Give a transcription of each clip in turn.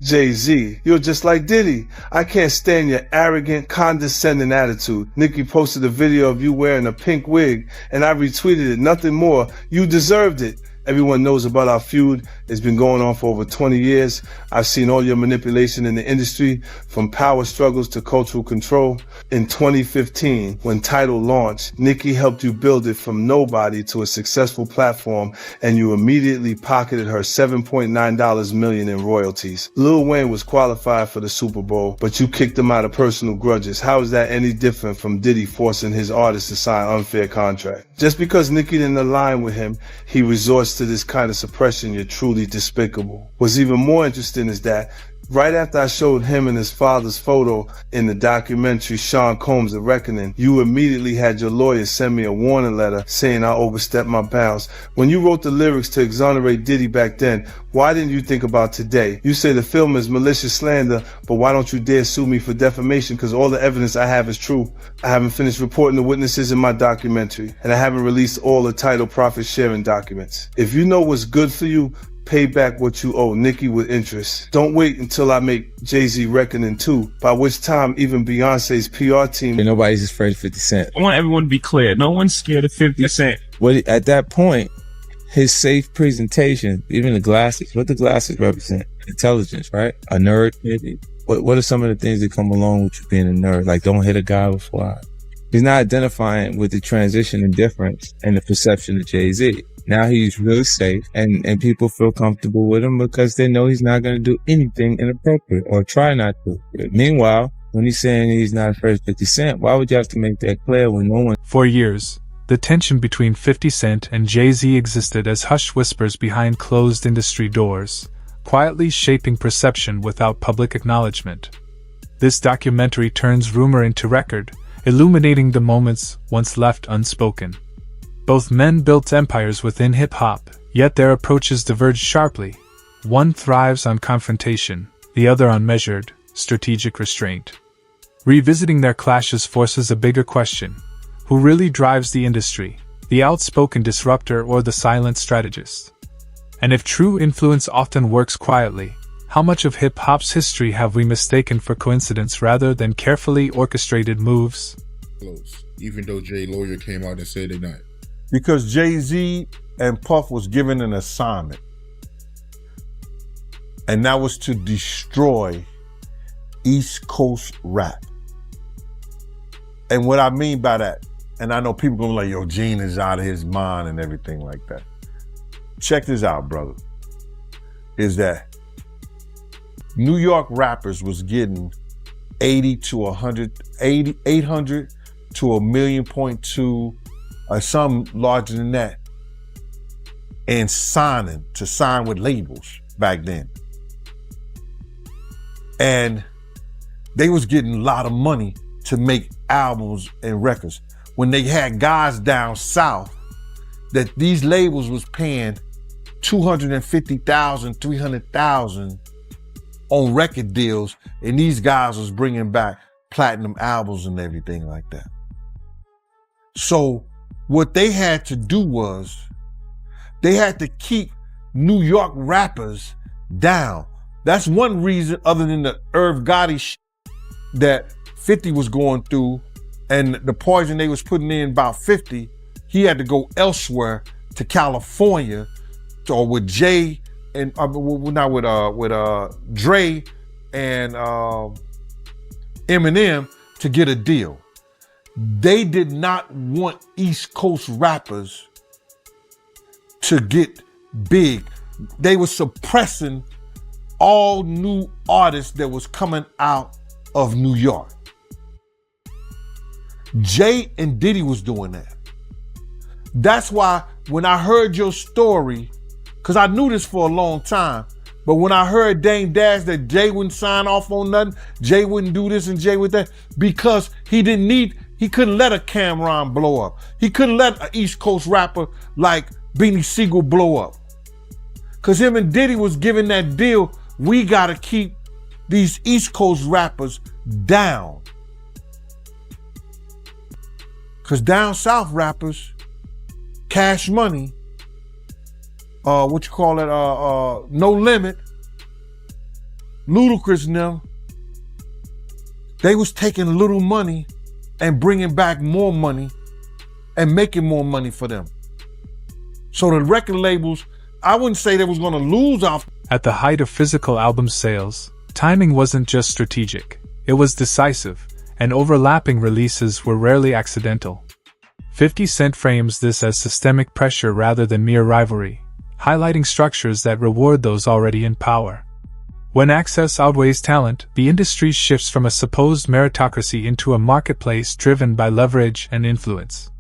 Jay-Z, you're just like Diddy. I can't stand your arrogant, condescending attitude. Nicki posted a video of you wearing a pink wig, and I retweeted it. Nothing more. You deserved it. Everyone knows about our feud. It's been going on for over 20 years. I've seen all your manipulation in the industry, from power struggles to cultural control. In 2015, when Tidal launched, Nicki helped you build it from nobody to a successful platform, and you immediately pocketed her $7.9 million in royalties. Lil Wayne was qualified for the Super Bowl, but you kicked him out of personal grudges. How is that any different from Diddy forcing his artists to sign unfair contracts? Just because Nicki didn't align with him, he resorts to this kind of suppression. You're truly despicable. What's even more interesting is that right after I showed him and his father's photo in the documentary Sean Combs: The Reckoning, you immediately had your lawyer send me a warning letter saying I overstepped my bounds. When you wrote the lyrics to exonerate Diddy back then, why didn't you think about today? You say the film is malicious slander, but why don't you dare sue me for defamation? Because all the evidence I have is true. I haven't finished reporting the witnesses in my documentary, and I haven't released all the Tidal profit sharing documents. If you know what's good for you, pay back what you owe Nicki with interest. Don't wait until I make Jay-Z Reckoning 2, by which time even Beyonce's PR team... And nobody's afraid of 50 Cent. I want everyone to be clear. No one's scared of 50 Cent. Well, at that point, his safe presentation, even the glasses, what the glasses represent? Intelligence, right? A nerd, maybe. What are some of the things that come along with you being a nerd? Like, don't hit a guy with fly. He's not identifying with the transition and difference and the perception of Jay-Z. Now he's really safe, and people feel comfortable with him because they know he's not going to do anything inappropriate or try not to. Meanwhile, when he's saying he's not afraid of 50 Cent, why would you have to make that clear when no one... For years, the tension between 50 Cent and Jay-Z existed as hushed whispers behind closed industry doors, quietly shaping perception without public acknowledgement. This documentary turns rumor into record, illuminating the moments once left unspoken. Both men built empires within hip-hop, yet their approaches diverged sharply. One thrives on confrontation, the other on measured, strategic restraint. Revisiting their clashes forces a bigger question: who really drives the industry, the outspoken disruptor or the silent strategist? And if true influence often works quietly, how much of hip-hop's history have we mistaken for coincidence rather than carefully orchestrated moves? Even though Jay lawyer came out and said they're not. Because Jay-Z and Puff was given an assignment. And that was to destroy East Coast rap. And what I mean by that, and I know people gonna be like, yo, Gene is out of his mind and everything like that. Check this out, brother. Is that New York rappers was getting 800 to 1.2 million, or some larger than that, and sign with labels back then. And they was getting a lot of money to make albums and records. When they had guys down south that these labels was paying $250,000, $300,000 on record deals, and these guys was bringing back platinum albums and everything like that. So what they had to do was they had to keep New York rappers down. That's one reason, other than the Irv Gotti shit that 50 was going through and the poison they was putting in about 50, he had to go elsewhere to California, or with Jay and not with Dre and Eminem to get a deal. They did not want East Coast rappers to get big. They were suppressing all new artists that was coming out of New York. Jay and Diddy was doing that. That's why when I heard your story, because I knew this for a long time, but when I heard Dame Dash that Jay wouldn't sign off on nothing, Jay wouldn't do this and Jay would that, because he couldn't let a Cameron blow up. He couldn't let an East Coast rapper like Beanie Siegel blow up. Because him and Diddy was giving that deal, we gotta keep these East Coast rappers down. Because down south rappers, Cash Money, No Limit, Ludacris and them, they was taking little money and bringing back more money and making more money for them. So the record labels, I wouldn't say they was gonna lose off. At the height of physical album sales, timing wasn't just strategic, it was decisive, and overlapping releases were rarely accidental. 50 Cent frames this as systemic pressure rather than mere rivalry, highlighting structures that reward those already in power. When access outweighs talent, the industry shifts from a supposed meritocracy into a marketplace driven by leverage and influence.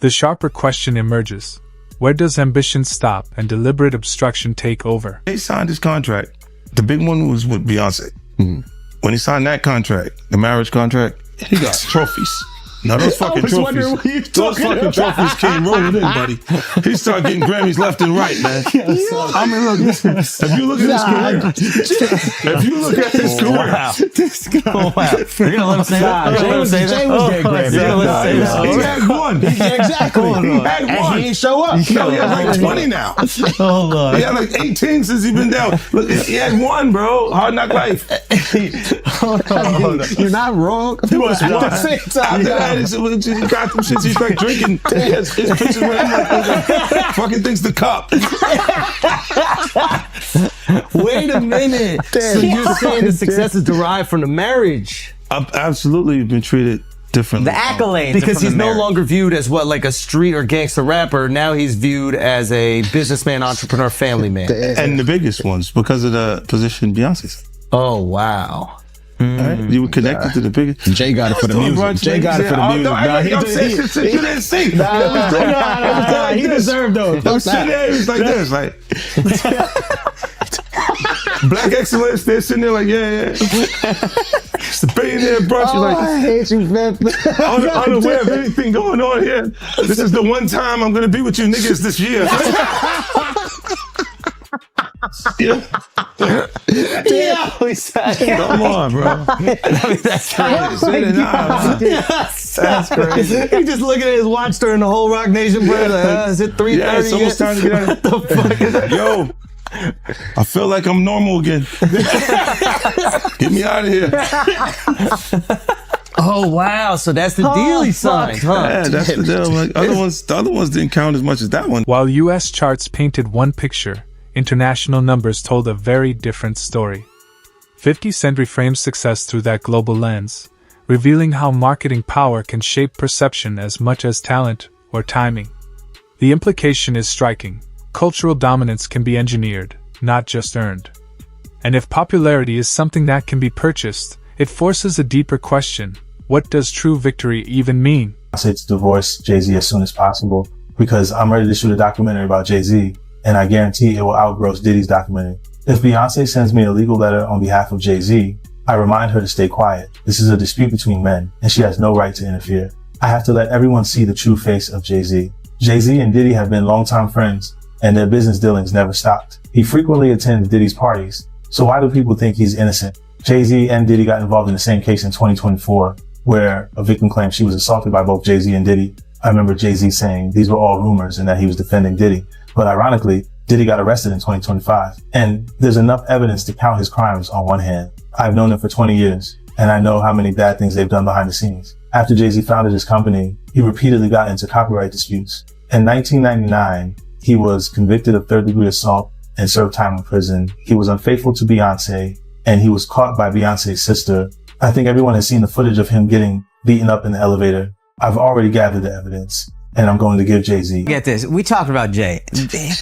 The sharper question emerges: where does ambition stop and deliberate obstruction take over? He signed his contract. The big one was with Beyonce. Mm-hmm. When he signed that contract, the marriage contract, he got trophies. Now those fucking trophies, trophies came rolling in, buddy. He started getting Grammys left and right, man. I mean, look, listen, if you look at his career, This guy. You're gonna let him say that? Jay was getting Grammys. he had one. Exactly. He had And one. he didn't show up. No, he has like 20 now. Hold on. He had like 18 since he's been down. Look, he had one, bro. Hard Knock Life. Hold on. You're not wrong. At the same time, he got them shits. He's like drinking. His pictures with him like fucking things the cup. Wait a minute. So you're saying the success is derived from the marriage? I've absolutely been treated differently. The accolades. Because he's no marriage. longer viewed as what, like a street or gangster rapper. Now he's viewed as a businessman, entrepreneur, family man. And the biggest ones because of the position Beyonce's. Oh, wow. Right? You were connected to the biggest. Jay got it for the music. Jay got it for the music. You didn't see. He deserved those. I'm sitting there, he was like this, like Black excellence. They're sitting there like, yeah. It's the billionaire brunch. You're like, I hate you, man. unaware of anything going on here. This is the one time I'm gonna be with you niggas this year. Yeah. Come on, bro. That's crazy. That's crazy. He just looking at his watch during the whole Rock Nation break. Like, is it 3:30? Yeah, it's almost time to get out. What the fuck is that? Yo, I feel like I'm normal again. Get me out of here. Oh, wow. So that's the deal he signed, huh? Yeah, that's the deal. Like, the other ones didn't count as much as that one. While US charts painted one picture, international numbers told a very different story. 50 Cent reframes success through that global lens, revealing how marketing power can shape perception as much as talent or timing. The implication is striking. Cultural dominance can be engineered, not just earned. And if popularity is something that can be purchased, it forces a deeper question. What does true victory even mean? I said to divorce Jay-Z as soon as possible because I'm ready to shoot a documentary about Jay-Z, and I guarantee it will outgross Diddy's documentary. If Beyonce sends me a legal letter on behalf of Jay-Z, I remind her to stay quiet. This is a dispute between men, and she has no right to interfere. I have to let everyone see the true face of Jay-Z. Jay-Z and Diddy have been longtime friends, and their business dealings never stopped. He frequently attends Diddy's parties, so why do people think he's innocent? Jay-Z and Diddy got involved in the same case in 2024, where a victim claimed she was assaulted by both Jay-Z and Diddy. I remember Jay-Z saying these were all rumors and that he was defending Diddy. But ironically, Diddy got arrested in 2025. And there's enough evidence to count his crimes on one hand. I've known them for 20 years, and I know how many bad things they've done behind the scenes. After Jay-Z founded his company, he repeatedly got into copyright disputes. In 1999, he was convicted of third-degree assault and served time in prison. He was unfaithful to Beyonce, and he was caught by Beyonce's sister. I think everyone has seen the footage of him getting beaten up in the elevator. I've already gathered the evidence, and I'm going to give Jay-Z. Get this. We talked about Jay.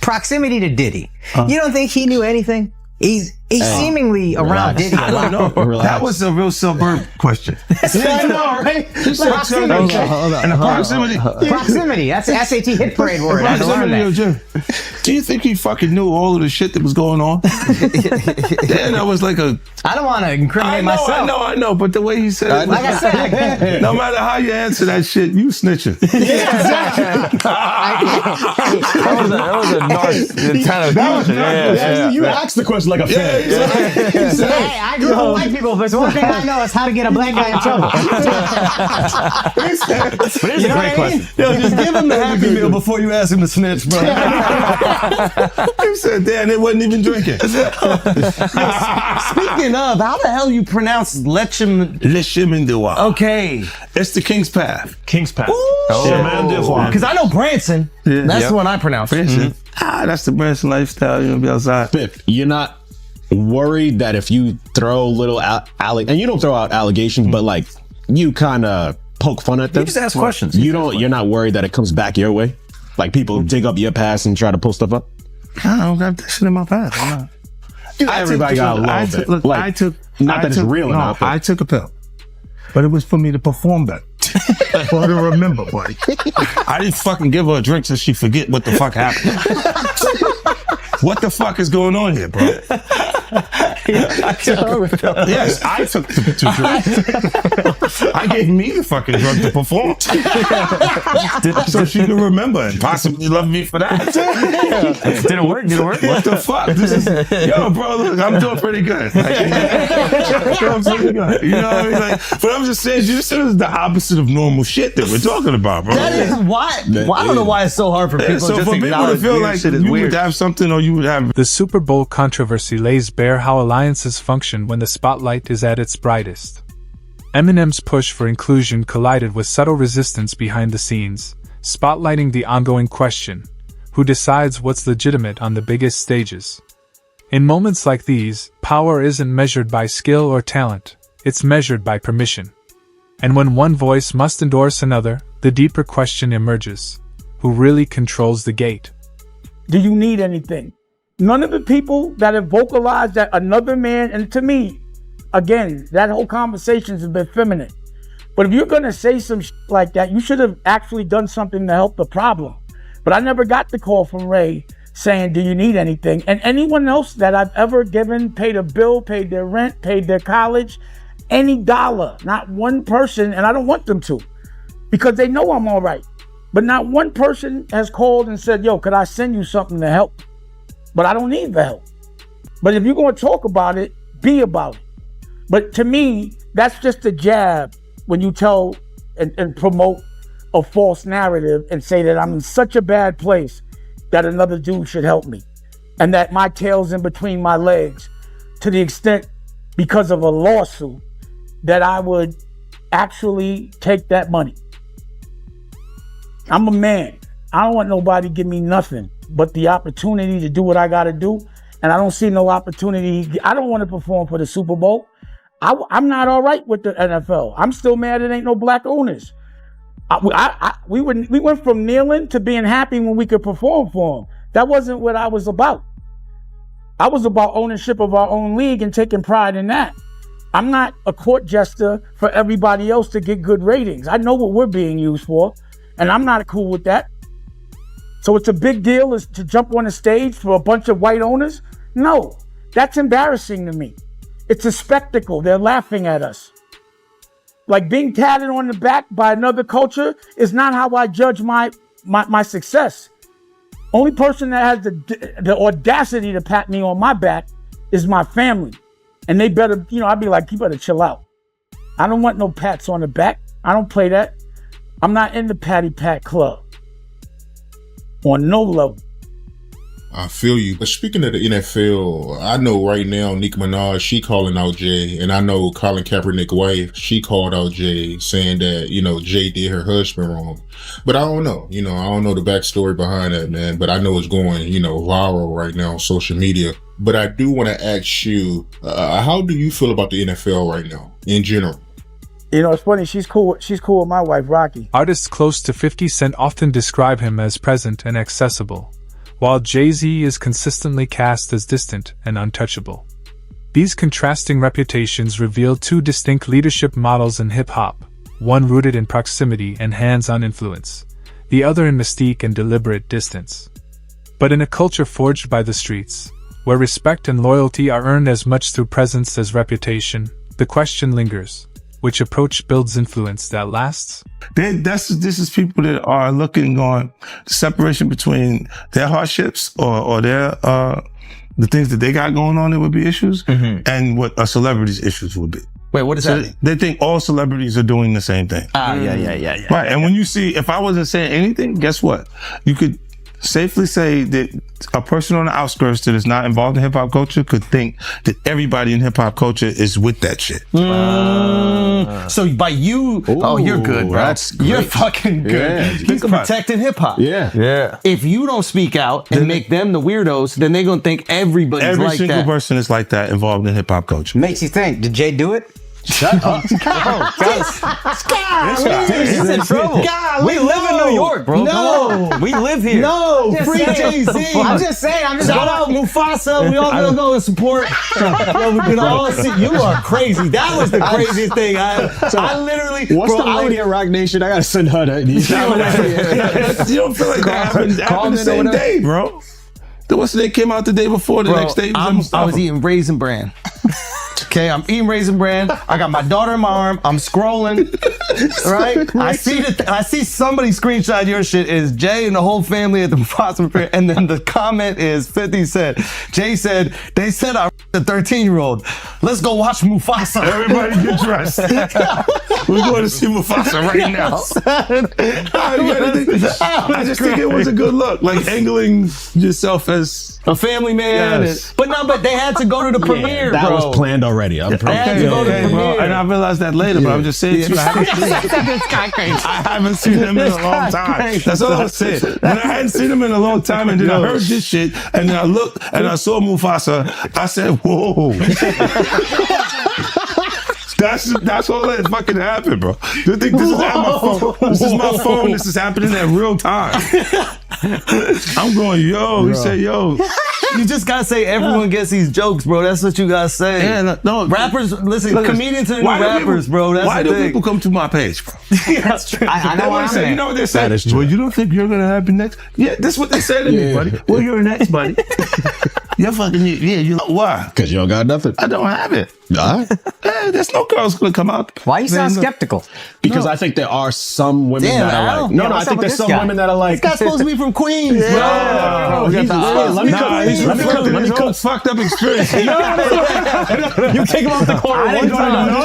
Proximity to Diddy. You don't think he knew anything? He's seemingly around Diddy a lot. No, that was a real suburb question. I know, right? Proximity. And the proximity. Proximity. That's the SAT hit parade word. I had to learn that. Do you think he fucking knew all of the shit that was going on? Then I was like I don't want to incriminate myself. I know, but the way he said it, like I said, no matter how you answer that shit, you snitching. That was a nice kind of question. You asked the question like a fan. Hey, I grew up with white people, but it's one thing I know is how to get a black guy in trouble. But it's a great question. Yo, just give him the Happy Meal before you ask him to snitch, bro. He said, damn, they wasn't even drinking. Speaking of, how the hell you pronounce Lechem? Lechemindewa. Okay. It's the King's Path. King's Path. Because I know Branson. That's the one I pronounce. Branson. That's the Branson lifestyle. You know, be outside. Biff, you're not worried that if you throw little and you don't throw out allegations, but like you kind of poke fun at them. You just ask questions. You're not worried that it comes back your way? Like people dig up your past and try to pull stuff up? I don't got that shit in my past. I'm not. Everybody got a little bit. Look, like, I took. Not that it's real enough. I took a pill, but it was for me to perform better. For her to remember, buddy. I didn't fucking give her a drink so she forget what the fuck happened. What the fuck is going on here, bro? Yes, I took the drink. I gave me the fucking drug to perform. So she can remember and possibly love me for that. Did it work? What the fuck? Yo, bro, look, I'm doing pretty good. Like, you know what I mean? Like, but I'm just saying, you said it's the opposite of normal shit that we're talking about, bro. That is why. I don't know why it's so hard for people so just for to people to acknowledge feel weird like shit is you weird. would have something or you would have. The Super Bowl controversy lays bare how alliances function when the spotlight is at its brightest. Eminem's push for inclusion collided with subtle resistance behind the scenes, spotlighting the ongoing question: who decides what's legitimate on the biggest stages? In moments like these, power isn't measured by skill or talent, it's measured by permission. And when one voice must endorse another, the deeper question emerges: who really controls the gate? Do you need anything? None of the people that have vocalized that another man, and to me, again, that whole conversation is a bit feminine. But if you're gonna say some like that, you should have actually done something to help the problem. But I never got the call from Ray saying, do you need anything? And anyone else that I've ever given, paid a bill, paid their rent, paid their college, any dollar, not one person, and I don't want them to, because they know I'm all right. But not one person has called and said, yo, could I send you something to help? But I don't need the help. But if you're going to talk about it, be about it. But to me, that's just a jab when you tell and promote a false narrative and say that I'm in such a bad place that another dude should help me. And that my tail's in between my legs to the extent, because of a lawsuit, that I would actually take that money. I'm a man. I don't want nobody to give me nothing but the opportunity to do what I got to do. And I don't see no opportunity. I don't want to perform for the Super Bowl. I'm not all right with the NFL. I'm still mad it ain't no black owners. We went from kneeling to being happy when we could perform for them. That wasn't what I was about. I was about ownership of our own league and taking pride in that. I'm not a court jester for everybody else to get good ratings. I know what we're being used for, and I'm not cool with that. So it's a big deal is to jump on a stage for a bunch of white owners? No, that's embarrassing to me. It's a spectacle. They're laughing at us. Like being tatted on the back by another culture is not how I judge my success. Only person that has the audacity to pat me on my back is my family. And they better, I'd be like, you better chill out. I don't want no pats on the back. I don't play that. I'm not in the patty pat club. On no level. I feel you. But speaking of the NFL, I know right now Nicki Minaj, she calling out Jay. And I know Colin Kaepernick's wife, she called out Jay saying that, Jay did her husband wrong. But I don't know. I don't know the backstory behind that, man. But I know it's going, viral right now on social media. But I do want to ask you, how do you feel about the NFL right now in general? It's funny. She's cool with my wife, Rocky. Artists close to 50 Cent often describe him as present and accessible, while Jay-Z is consistently cast as distant and untouchable. These contrasting reputations reveal two distinct leadership models in hip-hop, one rooted in proximity and hands-on influence, the other in mystique and deliberate distance. But in a culture forged by the streets, where respect and loyalty are earned as much through presence as reputation, the question lingers: which approach builds influence that lasts? This is people that are looking on the separation between their hardships or their the things that they got going on, it would be issues, and what a celebrity's issues would be. Wait, what does that mean? They think all celebrities are doing the same thing. Yeah. Right, and when you see, if I wasn't saying anything, guess what? You could safely say that a person on the outskirts that is not involved in hip hop culture could think that everybody in hip hop culture is with that shit. So by you, you're good, bro. You're fucking good. Yeah, He's protecting hip hop. Yeah. If you don't speak out and make them the weirdos, then they're gonna think everybody's Every like single that. person is like that involved in hip hop culture. Makes you think, did Jay do it? Shut up. He's in trouble. We live in New York, bro. No. We live here. No, free Jay-Z. I'm just saying. Shout out Mufasa. We all gonna go and support. Yo, we can all see. You are crazy. That was the craziest thing. I literally. What's bro, the lady at Rock Nation? I gotta send her that. You don't feel like that happened the same day, bro. What's the day came out the day before, the next day? I was eating Raisin Bran. Okay, I'm eating Raisin Bran. I got my daughter in my arm. I'm scrolling, right? I see somebody screenshot your shit is Jay and the whole family at the Mufasa Fair, and then the comment is 50 Cent. Jay said, they said I the 13-year-old. Let's go watch Mufasa. Everybody get dressed. We're going to see Mufasa right now. I just think it was a good look, like angling yourself as a family man. Yes. But they had to go to the premiere, that bro. was planned already. I'm They had to go to the premiere. And I realized that later, but I'm just saying to you, I haven't seen him in a long time. That's all I'm saying. When I hadn't seen him in a long time, and then I heard this shit, and then I looked and I saw Mufasa, I said, whoa. That's all that fucking happened, bro. You think this is at my phone? This is my phone. This is happening at real time. I'm going, yo. He said, yo. You just gotta say everyone gets these jokes, bro. That's what you gotta say. Yeah, no. Rappers, listen, comedians are the new rappers, bro. That's why the do thing. people come to my page, bro? That's true. I know what I'm saying. You know what they say? That is true. Well, you don't think you're gonna happen next? Yeah, that's what they say to me, buddy. Well, you're next, buddy. You're fucking, you know why? Because you don't got nothing. I don't have it. All right. There's no girls gonna come out. Why you sound skeptical? Because I think there are some women that are like, I think there's some women that are like, this guy's supposed to be from Queens, bro. let me cook fucked up experience. You take him off the corner one time. No,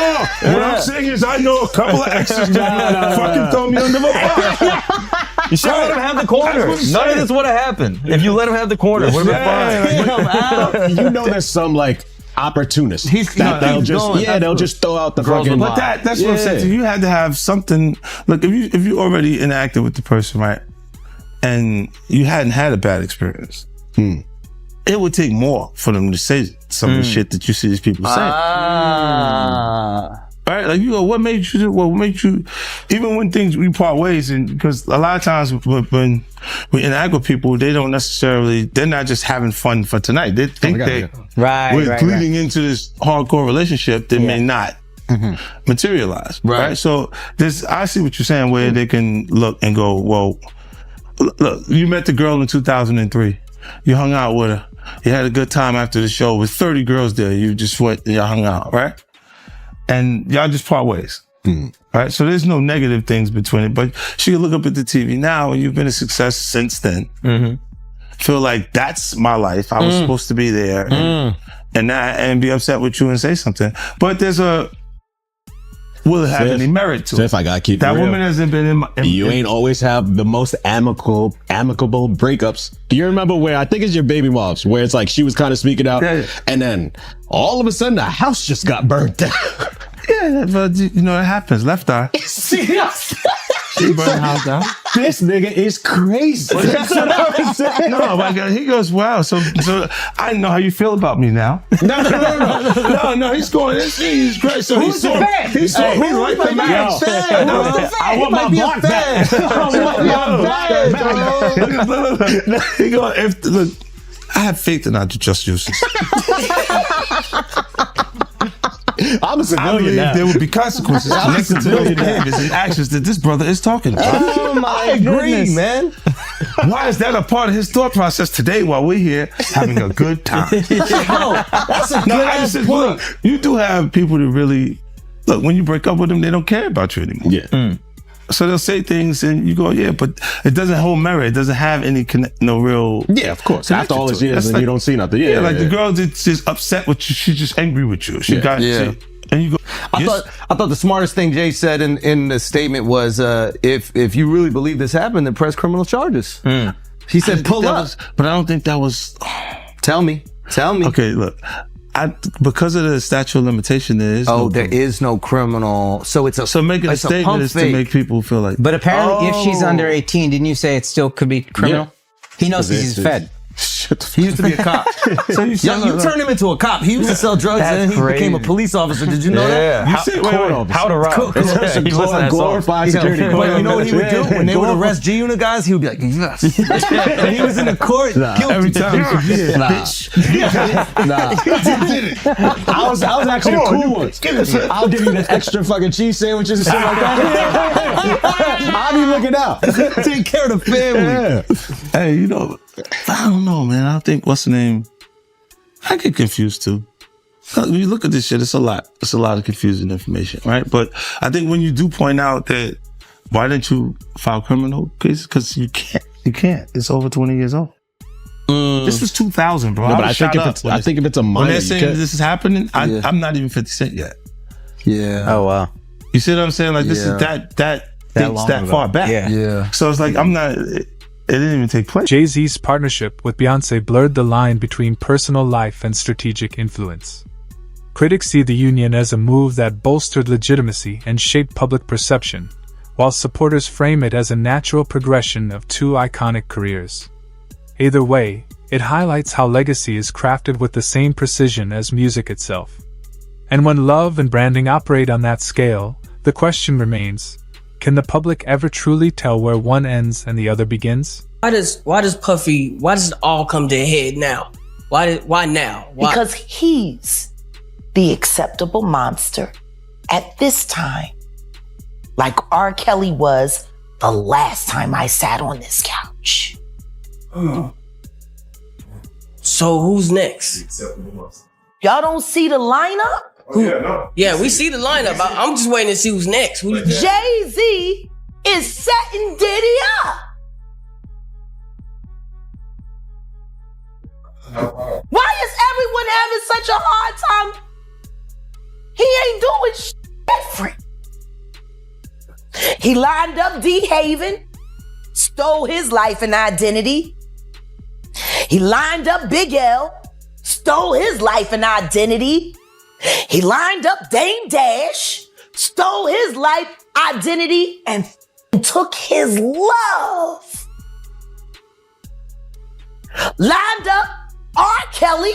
what I'm saying is I know a couple of exes that fucking throw me under the bus. You should let him have the corner. None of this would have happened if you let him have the corner. Would have been fine. You know, there's some like opportunists they'll just throw out the fucking. But that's what I'm saying. You had to have something. Look, if you already interacted with the person, right, and you hadn't had a bad experience, it would take more for them to say some of the shit that you see these people say. Right? Like, you go, what made you do? What made you? Even when we part ways, and because a lot of times when we interact with people, they're not just having fun for tonight. They think we're bleeding into this hardcore relationship that may not materialize. Right? So I see what you're saying, where they can look and go, well, look, you met the girl in 2003. You hung out with her. You had a good time after the show with 30 girls there. You just went and y'all hung out, right? And y'all just part ways. Right? So there's no negative things between it. But she can look up at the TV now, and you've been a success since then. Feel like that's my life. I was supposed to be there. And be upset with you and say something. But will it have any merit to it? If I gotta keep that it real, woman hasn't been in my... You ain't always have the most amicable breakups. Do you remember where, I think it's your baby moms, where it's like she was kind of speaking out, and then all of a sudden the house just got burnt down. Yeah, but you know, it happens. Left eye. She burned the house down. This nigga is crazy. That's what I was saying. No, my God, he goes, wow. So I know how you feel about me now. No. He's going. He's great. So he saw me like the man. I want my block back. He goes, look, I have faith in our just justice. I'm a civilian. I believe now. there will be consequences connected to those behaviors and actions that this brother is talking about. Oh my goodness, man. Why is that a part of his thought process today while we're here having a good time? That's a good ass point. Look, you do have people that really, look, when you break up with them, they don't care about you anymore. Yeah. So they'll say things and you go, yeah, but it doesn't hold merit. It doesn't have any real. Yeah, of course. After all these years, That's and like, you don't see nothing. Yeah, like the girl that's just upset with you. She's just angry with you. She got you. And you go. I thought the smartest thing Jay said in the statement was, if you really believe this happened, then press criminal charges. He said, pull up. But I don't think that was. Tell me. Okay, look. Because of the statute of limitation, there is there is no criminal. So it's making a statement is to make people feel like. But apparently, if she's under 18, didn't you say it still could be criminal? Yeah. He knows he's fed. He used to be a cop. So you turned him into a cop. He used to sell drugs and then he became a police officer. Did you know that? How to rob. It's glorified security. But you know what he would do? When they would arrest G-Unit guys, he would be like, yes. And he was in the court guilty. Every time. I was actually the cool ones. I'll give you the extra fucking cheese sandwiches and shit like that. I'll be looking out. Take care of the family. Hey, you know, I don't know, man. I think, what's the name? I get confused too. When you look at this shit, it's a lot. It's a lot of confusing information, right? But I think when you do point out that, why didn't you file criminal cases? Because you can't. You can't. It's over 20 years old. This was 2000, bro. No, but I think if it's a minor, when they're saying this is happening, I'm not even 50 Cent yet. Yeah. Oh wow. You see what I'm saying? Like this is that dates that far back. Yeah. So it's like it didn't even take place. Jay-Z's partnership with Beyonce blurred the line between personal life and strategic influence. Critics see the union as a move that bolstered legitimacy and shaped public perception, while supporters frame it as a natural progression of two iconic careers. Either way, it highlights how legacy is crafted with the same precision as music itself. And when love and branding operate on that scale, the question remains, can the public ever truly tell where one ends and the other begins? Why does it all come to a head now? Why now? Why? Because he's the acceptable monster at this time. Like R. Kelly was the last time I sat on this couch. So who's next? Y'all don't see the lineup? Yeah, we see the lineup. I'm just waiting to see who's next. Jay-Z is setting Diddy up. Why is everyone having such a hard time? He ain't doing shit different. He lined up D. Haven, stole his life and identity. He lined up Big L, stole his life and identity. He lined up Dame Dash, stole his life, identity, and took his love. Lined up R. Kelly.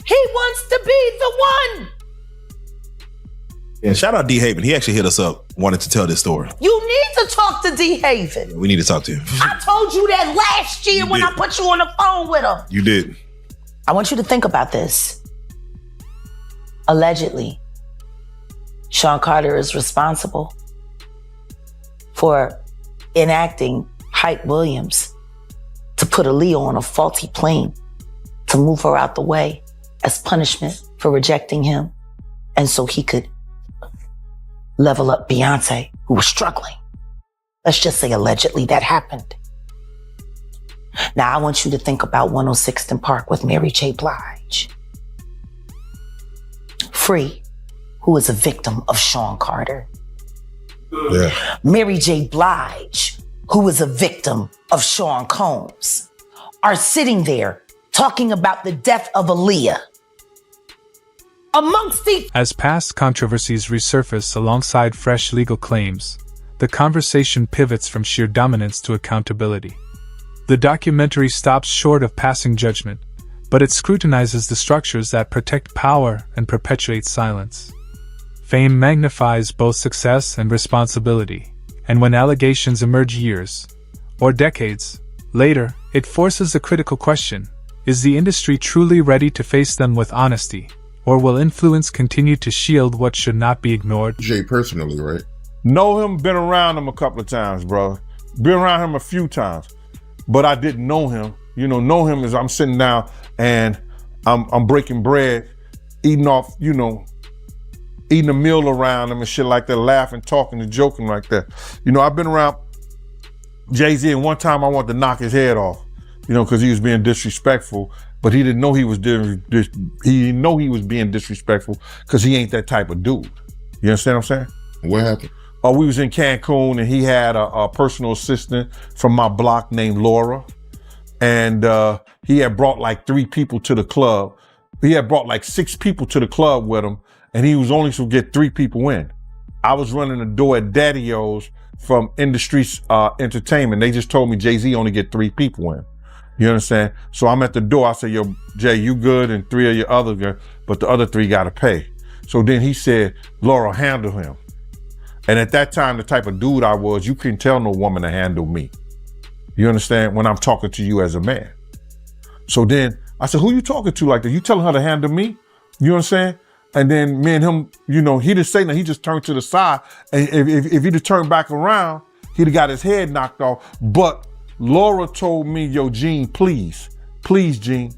He wants to be the one. Yeah, shout out D. Haven. He actually hit us up, wanted to tell this story. You need to talk to D. Haven. We need to talk to him. I told you that last year when I put you on the phone with him. You did. I want you to think about this. Allegedly, Sean Carter is responsible for enacting Hype Williams to put Aaliyah on a faulty plane to move her out the way as punishment for rejecting him, and so he could level up Beyonce, who was struggling. Let's just say allegedly that happened. Now I want you to think about 106th Park with Mary J. Blige. Free, who is a victim of Sean Carter. Yeah. Mary J. Blige, who is a victim of Sean Combs, are sitting there talking about the death of Aaliyah. Amongst the... As past controversies resurface alongside fresh legal claims, the conversation pivots from sheer dominance to accountability. The documentary stops short of passing judgment, but it scrutinizes the structures that protect power and perpetuate silence. Fame magnifies both success and responsibility, and when allegations emerge years, or decades, later, it forces a critical question: is the industry truly ready to face them with honesty, or will influence continue to shield what should not be ignored? Jay personally, right? Know him, been around him a couple of times, bro. Been around him a few times. But I didn't know him. Know him as I'm sitting down and I'm breaking bread, eating off, eating a meal around him and shit like that, laughing, talking and joking like that. You know, I've been around Jay-Z, and one time I wanted to knock his head off, you know, because he was being disrespectful, but he didn't know he was being disrespectful because he ain't that type of dude. You understand what I'm saying? What happened? We was in Cancun, and he had a personal assistant from my block named Laura, and he had brought like 3 people to the club. He had brought like 6 people to the club with him, and he was only supposed to get 3 people in. I was running the door at Daddy-O's from Industry Entertainment. They just told me Jay-Z only get 3 people in. You understand? So I'm at the door. I said, yo, Jay, you good? And 3 of your other good, but the other 3 got to pay. So then he said, Laura, handle him. And at that time, the type of dude I was, you couldn't tell no woman to handle me. You understand? When I'm talking to you as a man. So then I said, who you talking to like that? You telling her to handle me? You understand? And then me and him, you know, he didn't say nothing. He just turned to the side. And if he'd have turned back around, he'd have got his head knocked off. But Laura told me, yo, Gene, please, Gene,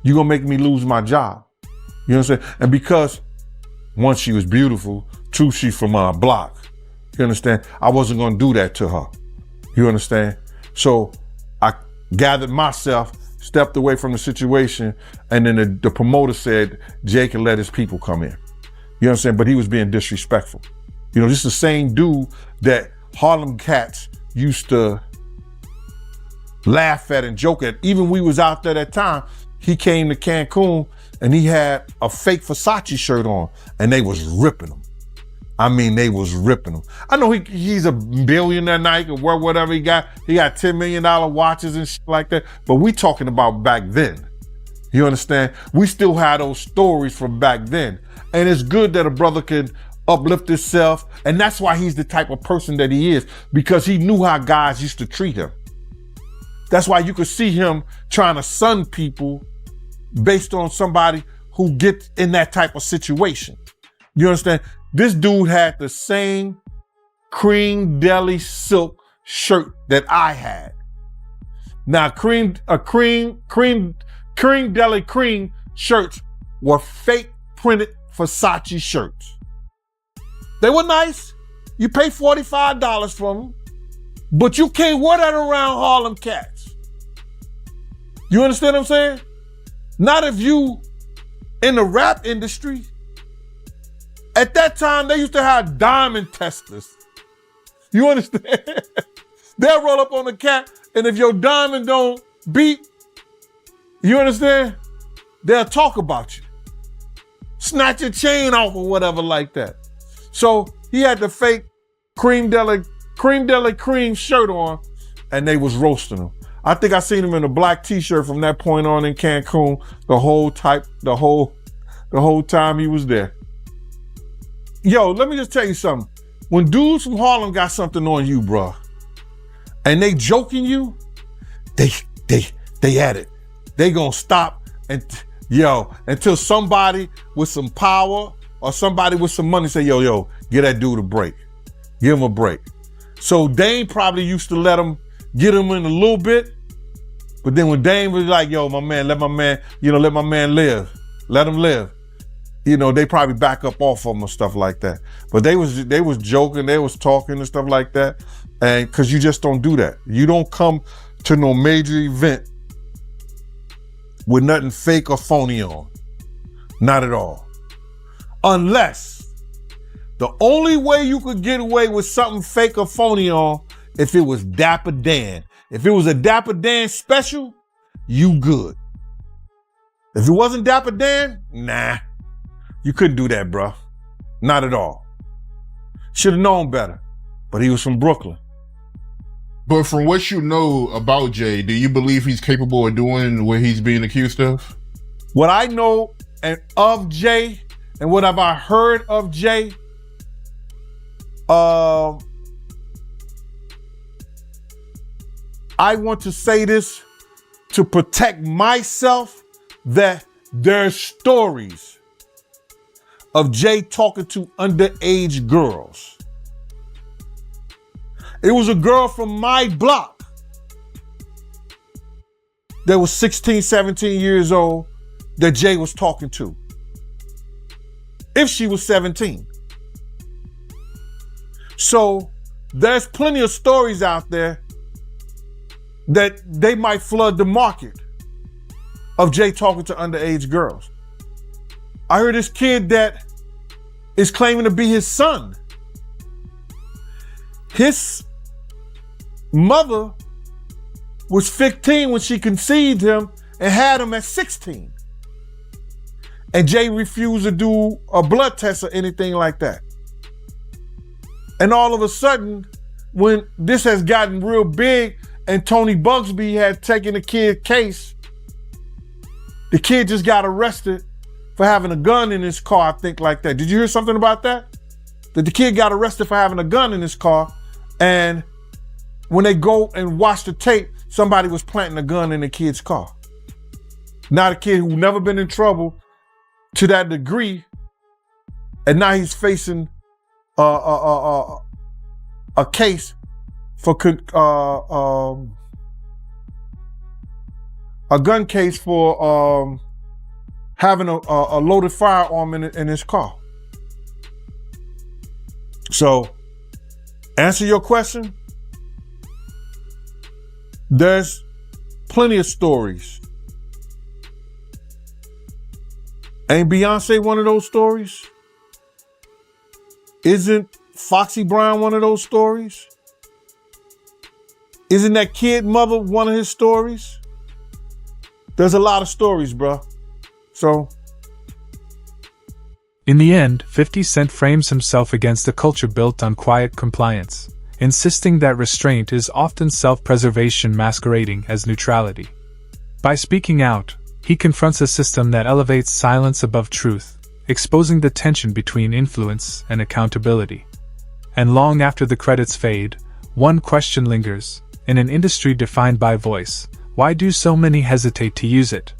you're going to make me lose my job. You know what I'm saying? And because, one, she was beautiful. 2, she's from our block. You understand? I wasn't going to do that to her. You understand? So I gathered myself, stepped away from the situation, and then the promoter said Jay can let his people come in. You understand? But he was being disrespectful. You know, this is the same dude that Harlem cats used to laugh at and joke at. Even we was out there that time, he came to Cancun and he had a fake Versace shirt on, and they was ripping him. I mean, they was ripping him. I know he's a billionaire now, he can wear whatever he got. He got $10 million watches and shit like that. But we talking about back then. You understand? We still have those stories from back then. And it's good that a brother can uplift himself. And that's why he's the type of person that he is, because he knew how guys used to treat him. That's why you could see him trying to sun people based on somebody who gets in that type of situation. You understand? This dude had the same cream deli silk shirt that I had. Now, cream deli cream shirts were fake printed Versace shirts. They were nice. You pay $45 for them, but you can't wear that around Harlem cats. You understand what I'm saying? Not if you in the rap industry. At that time, they used to have diamond testers. You understand? They'll roll up on the cat, and if your diamond don't beat, you understand? They'll talk about you. Snatch your chain off or whatever like that. So he had the fake cream deli cream shirt on, and they was roasting him. I think I seen him in a black t-shirt from that point on in Cancun the whole time he was there. Yo, let me just tell you something. When dudes from Harlem got something on you, bro, and they joking you, they at it. They gonna stop and until somebody with some power or somebody with some money say, yo, give that dude a break. Give him a break. So Dame probably used to let him get him in a little bit, but then when Dame was like, yo, my man, let my man live. Let him live. You know, they probably back up off of them or stuff like that. But they was joking, they was talking and stuff like that. And cause you just don't do that. You don't come to no major event with nothing fake or phony on. Not at all. Unless the only way you could get away with something fake or phony on, if it was Dapper Dan. If it was a Dapper Dan special, you good. If it wasn't Dapper Dan, nah. You couldn't do that, bro. Not at all. Should have known better, but he was from Brooklyn. But from what you know about Jay, do you believe he's capable of doing what he's being accused of? What I know of Jay and what have I heard of Jay, I want to say this to protect myself, that there's stories of Jay talking to underage girls. It was a girl from my block that was 16, 17 years old that Jay was talking to. if she was 17. So there's plenty of stories out there that they might flood the market of Jay talking to underage girls. I heard this kid that is claiming to be his son. His mother was 15 when she conceived him and had him at 16. And Jay refused to do a blood test or anything like that. And all of a sudden, when this has gotten real big and Tony Bugsby had taken the kid case, the kid just got arrested for having a gun in his car, I think like that. Did you hear something about that? That the kid got arrested for having a gun in his car, and when they go and watch the tape, somebody was planting a gun in the kid's car. Now the kid who never been in trouble to that degree, and now he's facing a case for a gun case for having a loaded firearm in his car. So, answer your question. There's plenty of stories. Ain't Beyonce one of those stories? Isn't Foxy Brown one of those stories? Isn't that kid mother one of his stories? There's a lot of stories, bro. So, in the end, 50 Cent frames himself against a culture built on quiet compliance, insisting that restraint is often self-preservation masquerading as neutrality. By speaking out, he confronts a system that elevates silence above truth, exposing the tension between influence and accountability. And long after the credits fade, one question lingers. In an industry defined by voice, why do so many hesitate to use it?